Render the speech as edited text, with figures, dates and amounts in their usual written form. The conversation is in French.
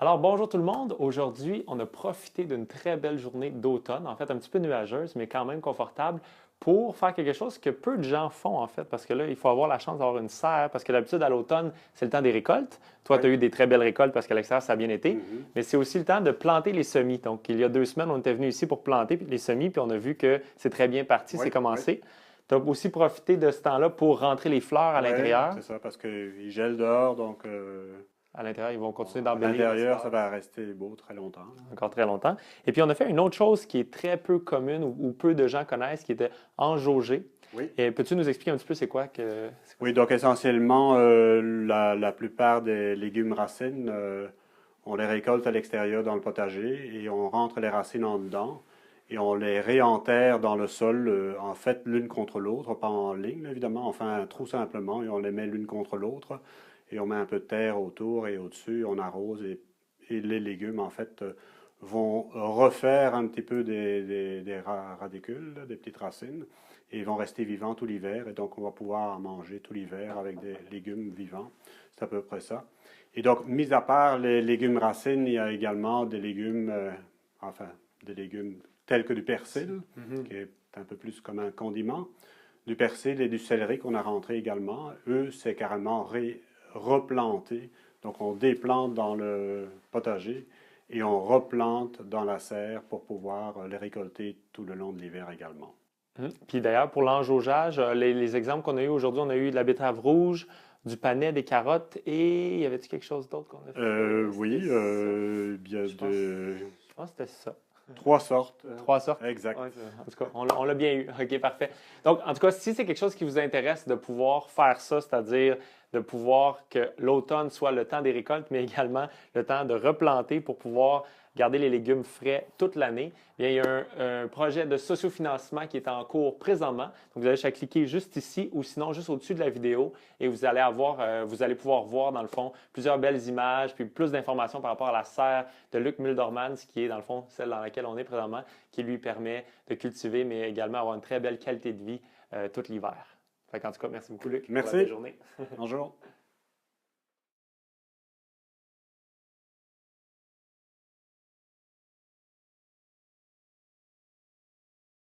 Alors, bonjour tout le monde. Aujourd'hui, on a profité d'une très belle journée d'automne, en fait un petit peu nuageuse, mais quand même confortable, pour faire quelque chose que peu de gens font, en fait, parce que là, il faut avoir la chance d'avoir une serre, parce que d'habitude, à l'automne, c'est le temps des récoltes. Toi, tu as Oui. eu des très belles récoltes parce qu'à l'extérieur, ça a bien été, Mhm. mais c'est aussi le temps de planter les semis. Donc, il y a 2 semaines, on était venu ici pour planter les semis, puis on a vu que c'est très bien parti, Oui, c'est oui, commencé. Tu as aussi profité de ce temps-là pour rentrer les fleurs à oui, l'intérieur. c'est ça, parce qu'il gèle dehors, donc À l'intérieur, ils vont continuer à d'embellir les l'intérieur, ça fleurs va rester beau très longtemps. encore très longtemps. Et puis, on a fait une autre chose qui est très peu commune ou peu de gens connaissent, qui était enjauger. Oui. Et peux-tu nous expliquer un petit peu c'est quoi Oui, ça? donc essentiellement, la plupart des légumes racines, on les récolte à l'extérieur dans le potager et on rentre les racines en dedans et on les réenterre dans le sol, en fait, l'une contre l'autre, pas en ligne, évidemment, on fait un trou simplement et on les met l'une contre l'autre et on met un peu de terre autour et au-dessus, on arrose et les légumes, en fait, vont refaire un petit peu des radicules, là, des petites racines, et ils vont rester vivants tout l'hiver, et donc on va pouvoir en manger tout l'hiver avec des légumes vivants. C'est à peu près ça. Et donc, mis à part les légumes racines, il y a également des légumes, enfin, des légumes tels que du persil, Mhm. qui est un peu plus comme un condiment, du persil et du céleri qu'on a rentré également. Eux, c'est carrément replanté. Donc, on déplante dans le potager et on replante dans la serre pour pouvoir les récolter tout le long de l'hiver également. Mhm. Puis d'ailleurs, pour l'enjaugeage, les exemples qu'on a eu aujourd'hui, on a eu de la betterave rouge, du panais, des carottes et y avait-il quelque chose d'autre qu'on a fait? C'était Oui, ça. il y a Je pense, de je pense que c'était ça. trois sortes. 3 sortes? Exact. Ouais, en tout cas, on l'a bien eu. OK, parfait. Donc, en tout cas, si c'est quelque chose qui vous intéresse de pouvoir faire ça, c'est-à-dire de pouvoir que l'automne soit le temps des récoltes, mais également le temps de replanter pour pouvoir garder les légumes frais toute l'année, bien, il y a un projet de sociofinancement qui est en cours présentement. Donc, vous allez juste cliquer juste ici ou sinon juste au-dessus de la vidéo et vous allez pouvoir voir dans le fond plusieurs belles images puis plus d'informations par rapport à la serre de Luc Muldormans, qui est dans le fond celle dans laquelle on est présentement, qui lui permet de cultiver, mais également avoir une très belle qualité de vie tout l'hiver. En tout cas, merci beaucoup, Luc, pour la belle Merci. journée. Bonjour.